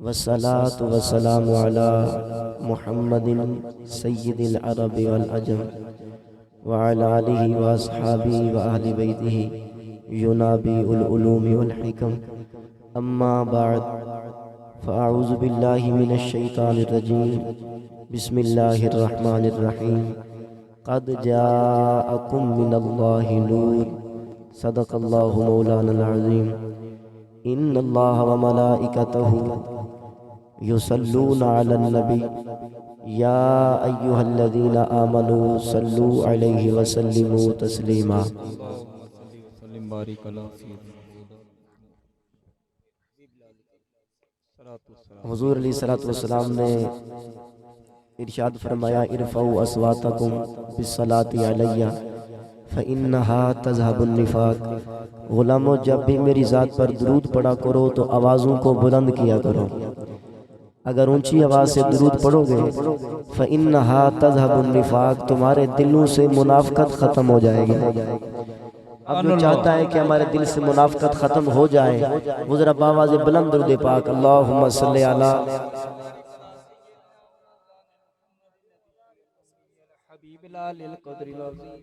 والصلاة والسلام على محمد سید العرب والعجم وعلى آلہ واصحابہ وأہل بیتہ ینابی العلوم والحکم اما بعد فاعوذ باللہ من الشیطان الرجیم بسم اللہ الرحمن الرحیم قد جاءکم من اللہ نور صدق اللہ مولانا العظیم ان اللہ وملائکتہ یصلون علی النبی یا ایہا الذین آمنوا صلوا علیہ وسلموا تسلیما۔ حضور علیہ الصلوۃ نے ارشاد فرمایا ارفعوا اصواتکم بالصلاۃ علیہ فإنہا تذہب النفاق۔ غلاموں، جب بھی میری ذات پر درود پڑھا کرو تو آوازوں کو بلند کیا کرو۔ اگر اونچی آواز سے درود پڑھو گے فإنہا تذہب النفاق، تمہارے دلوں سے منافقت ختم ہو جائے گی۔ اب جو چاہتا ہے کہ ہمارے دل سے منافقت ختم ہو جائے وہ ذرا باواز بلند درود پاک اللہم صلی علی حبیب لال القدر العظیم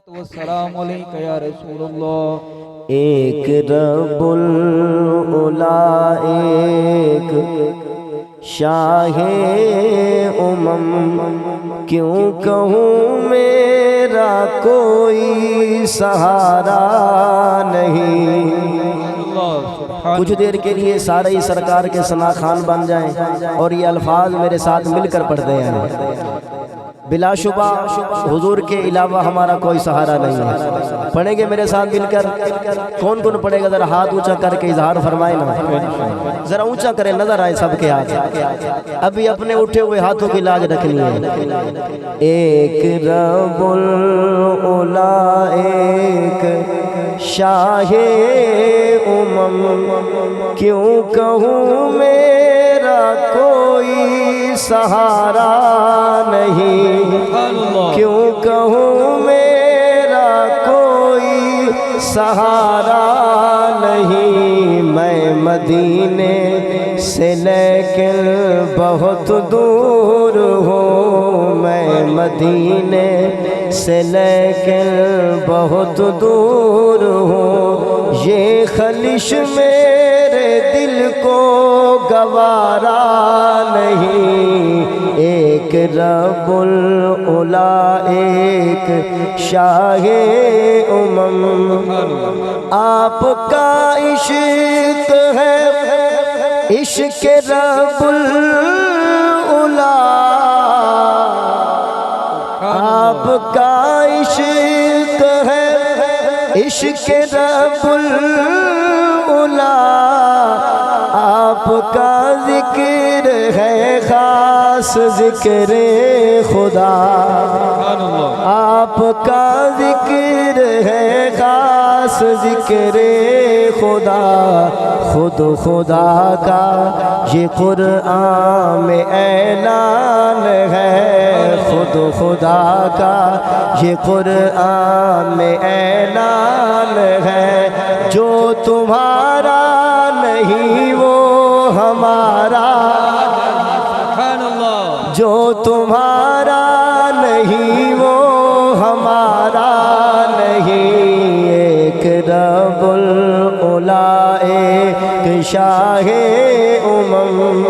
والسلام علیکہ یا رسول اللہ۔ ایک رب العلا ایک شاہ امم، کیوں کہوں میرا کوئی سہارا نہیں۔ کچھ دیر کے لیے سارے ہی سرکار کے ثنا خوان بن جائیں اور یہ الفاظ میرے ساتھ مل کر پڑھتے ہیں۔ بلا شبہ حضور کے علاوہ ہمارا کوئی سہارا نہیں ہے۔ پڑھیں گے میرے ساتھ مل کر؟ کون کون پڑھے گا؟ ذرا ہاتھ اونچا کر کے اظہار فرمائے نا، ذرا اونچا کریں، نظر آئے سب کے ہاتھ۔ ابھی اپنے اٹھے ہوئے ہاتھوں کی لاج رکھنی ہے۔ ایک رب العلا ایک شاہ امم، کیوں کہوں میرا کوئی سہارا نہیں، کیوں کہوں میرا کوئی سہارا نہیں۔ میں مدینے سے لیکن بہت دور ہوں، میں مدینے سے لیکن بہت دور ہوں، یہ خلش میرے دل کو گوارا نہیں۔ ایک رب العلا ایک شاہ امم، آپ کا عشق ہے عشق رب العلا، آپ کا عشق ہے عشق رب العلا، آپ کا ذکر ہے خاص ذکر خدا، آپ کا ذکر ہے خاص ذکر خدا، خود خدا کا یہ قرآن میں اعلان ہے، خود خدا کا یہ قرآن میں اعلان ہے، جو تمہارا نہیں وہ ہمارا، جو تمہارا نہیں وہ ہمارا نہیں۔ ایک رب العلا ایک شاہ امم،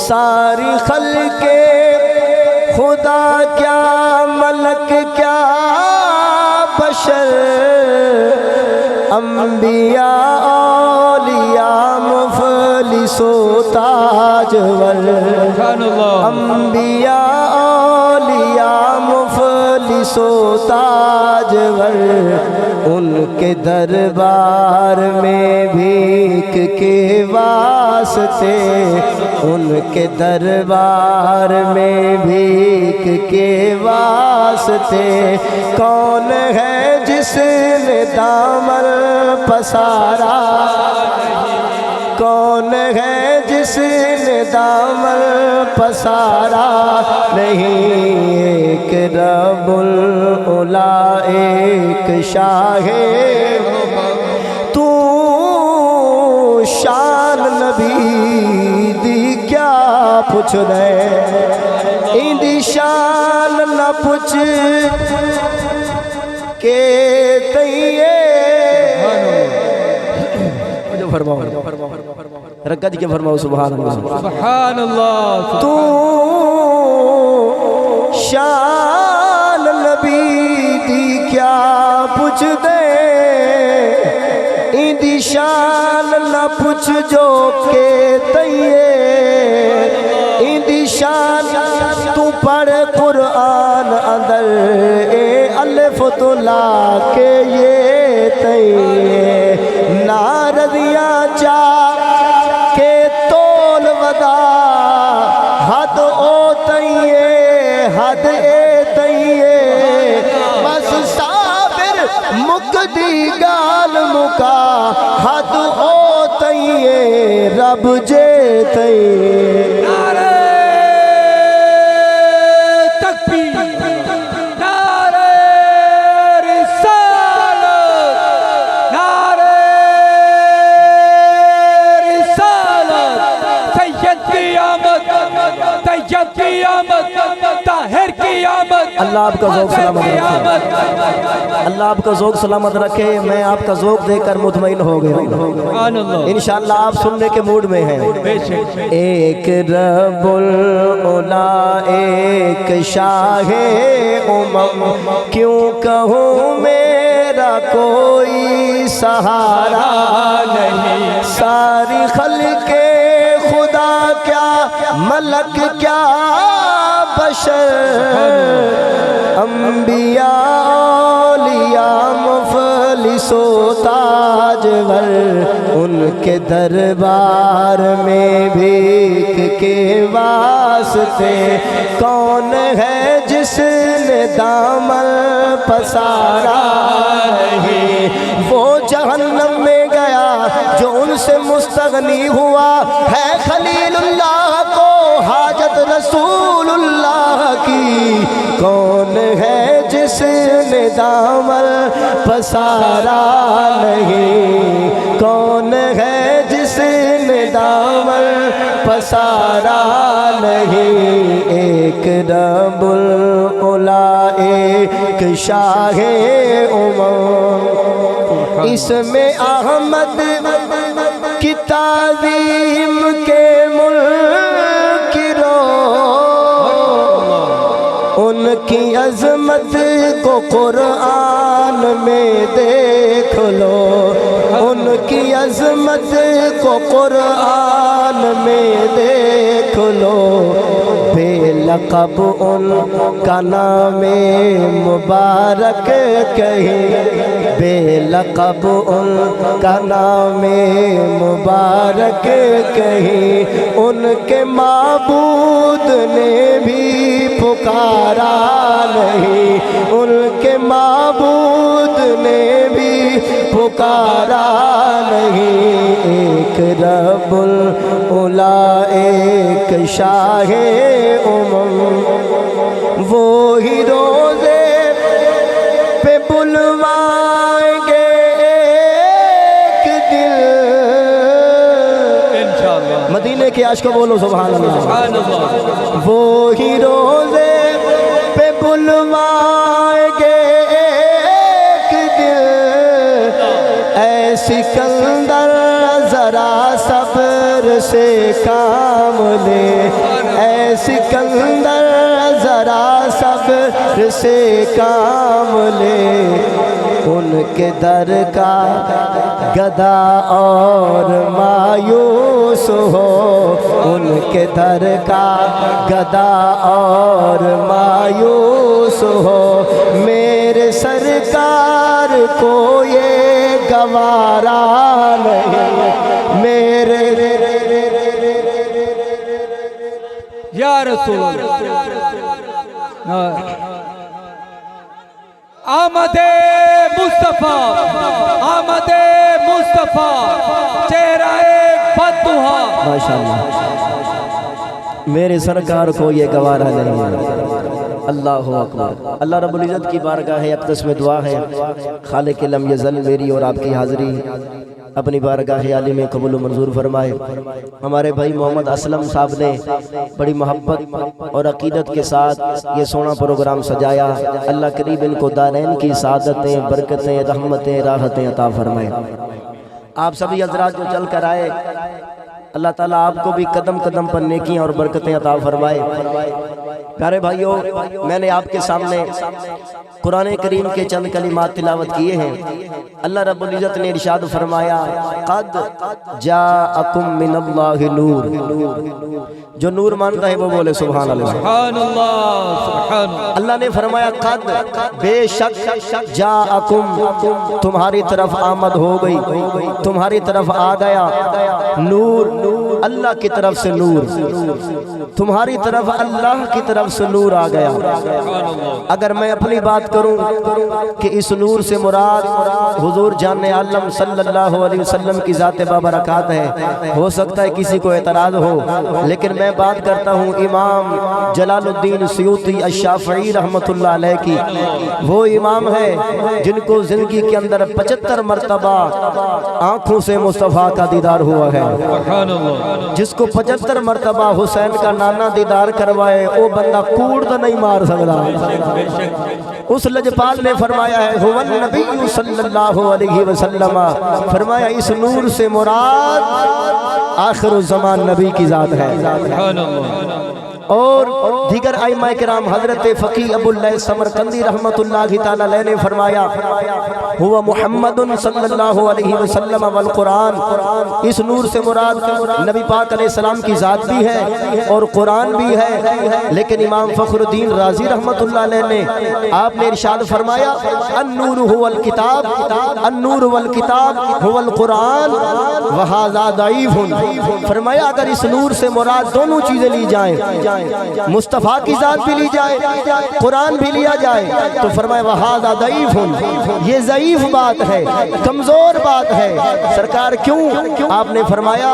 ساری خلق خدا کیا ملک کیا بشر، انبیاء اولیاء مفلس و تاجور، انبیاء اولیاء مفلس و تاجور، ان کے دربار میں بھیک کے واسطے، ان کے دربار میں بھیک کے واسطے، کون ہے جس نے دامن پسارا، کون ہے جس نے دامن پسارا نہیں۔ ایک رب العلا ایک شاہ، تو پوچھ دے ایندی شان نہ پوچھ کے تیئے جو فرماؤ رکعت کے فرماؤ سبحان اللہ سبحان اللہ تو شان نبی دی کیا پوچھ دے ایندی شان نہ پوچھ جو کہ تیئے ایندی شان تو پڑھ قرآن اندر اے الف تو لا کے یہ تیئے نارضیاں چا کے تول ودا حد او تیئے حد اے تیئے بس صابر مکدی گال مکا حد او تیئے رب جے تیئے نعرہ تکبیر نعرہ رسالت نعرہ رسالت سید کی آمد طیب کی آمد طاہر کی آمد اللہ آپ کا ذوق سلامت رکھے اللہ آپ کا ذوق سلامت رکھے میں آپ کا ذوق دے کر مطمئن ہو گیا سبحان اللہ انشاءاللہ آپ سننے کے موڈ میں ہیں ایک رب العلا ایک شاہ امم کیوں کہوں میرا کوئی سہارا نہیں ساری خلق خدا کیا ملک کیا بشر انبیاء اولیاء مفلس و تاجور ان کے دربار میں بھیک کے واسطے کون ہے جس نے دامن پسارا نہیں وہ جہنم میں گیا جو ان سے مستغنی ہوا ہے خلیل اللہ کو حاجت رسول اللہ کی کون ہے جس نے دامن پسارا نہیں کون ہے جس نے دامن پسارا نہیں ایک رب العلا ایک شاہ امم اس میں احمد کی تعظیم کے ان کی عظمت کو قرآن میں دیکھ لو ان کی عظمت کو قرآن میں دیکھ لو بے لقب ان کا نام مبارک کہیں بے لقب ان کا نام مبارک کہیں ان کے معبود نے بھی پکارا نہیں ان کے معبود نے بھی پکارا نہیں ایک رب العلا ایک شاہ امم وہی روزے پہ بلوائیں گے ایک دل انشاءاللہ مدینے کے عاشق بولو سبحان اللہ سبحان اللہ وہی روزے پہ بلوائیں گے ایک دل اے سکندر ذرا صبر سے کام لے اے سکندر ذرا صبر سے کام لے ان کے در کا گدا اور مایوس ہو ان کے در کا گدا اور مایوس ہو میرے سرکار کو یہ گوارا نہیں میرے یا رسول اللہ آمد مصطفیٰ آمد مصطفیٰ چہرہ فتوحہ ماشاءاللہ میرے سرکار کو یہ گوارا نہیں اللہ اکبر اللہ رب العزت کی بارگاہ اقدس میں دعا ہے خالق لم یزل میری اور آپ کی حاضری اپنی بارگاہ عالی میں قبول و منظور فرمائے۔ ہمارے بھائی محمد اسلم صاحب نے بڑی محبت اور عقیدت کے ساتھ یہ سونا پروگرام سجایا، اللہ قریب ان کو دارین کی سعادتیں، برکتیں، رحمتیں، راحتیں عطا فرمائے۔ آپ سبھی حضرات جو چل کر آئے، اللہ تعالیٰ آپ کو بھی قدم قدم پر نیکیاں اور برکتیں عطا فرمائے۔ پیارے بھائیوں، میں نے آپ کے سامنے قرآن کریم کے چند کلمات تلاوت کیے ہیں۔ اللہ رب العزت نے ارشاد فرمایا، قد جاءکم من اللہ نور۔ جو نور مانتا ہے وہ بولے سبحان اللہ۔ سبحان اللہ، سبحان اللہ۔ اللہ نے فرمایا قد، بے شک، جاءکم، تمہاری طرف آمد ہو گئی، تمہاری طرف آ گیا نور، اللہ کی طرف سے نور، تمہاری طرف اللہ کی طرف سے نور آ گیا۔ اگر میں اپنی بات کروں کہ اس نور سے مراد حضور جان عالم صلی اللہ علیہ وسلم کی ذات بابرکات ہے، ہو سکتا ہے کسی کو اعتراض ہو، لیکن میں بات کرتا ہوں امام جلال الدین سیوطی الشافعی رحمت اللہ علیہ کی۔ وہ امام ہے جن کو زندگی کے اندر 75 مرتبہ آنکھوں سے مصطفیٰ کا دیدار ہوا ہے۔ جس کو 75 مرتبہ حسین کا نانا دیدار کروائے، وہ بندہ کوڑ تو نہیں مار سکتا۔ اس لجپال نے فرمایا ہے هو النبی صلی اللہ علیہ وسلم، فرمایا اس نور سے مراد آخر الزمان نبی کی ذات ہے۔ اور دیگر ائمہ کرام حضرت فقی ابو اللہ سمرقندی رحمت اللہ تعالی علیہ نے فرمایا ہوا محمد صلی اللہ علیہ وسلم والقرآن، اس نور سے مراد نبی پاک علیہ السلام کی ذات بھی ہے اور قرآن بھی ہے۔ لیکن امام فخر الدین رازی رحمت اللہ علیہ نے آپ نے ارشاد فرمایا النور هو الکتاب، النور والکتاب هو القرآن وہذا ضعیف۔ فرمایا اگر اس نور سے مراد دونوں چیزیں لی جائیں، مصطفیٰ کی ذات بھی لی جائے، قرآن بھی لیا جائے، تو فرمایا وہذا ضعیف، یہ ضعیف بات ہے، کمزور بات ہے۔ سرکار کیوں؟ آپ نے فرمایا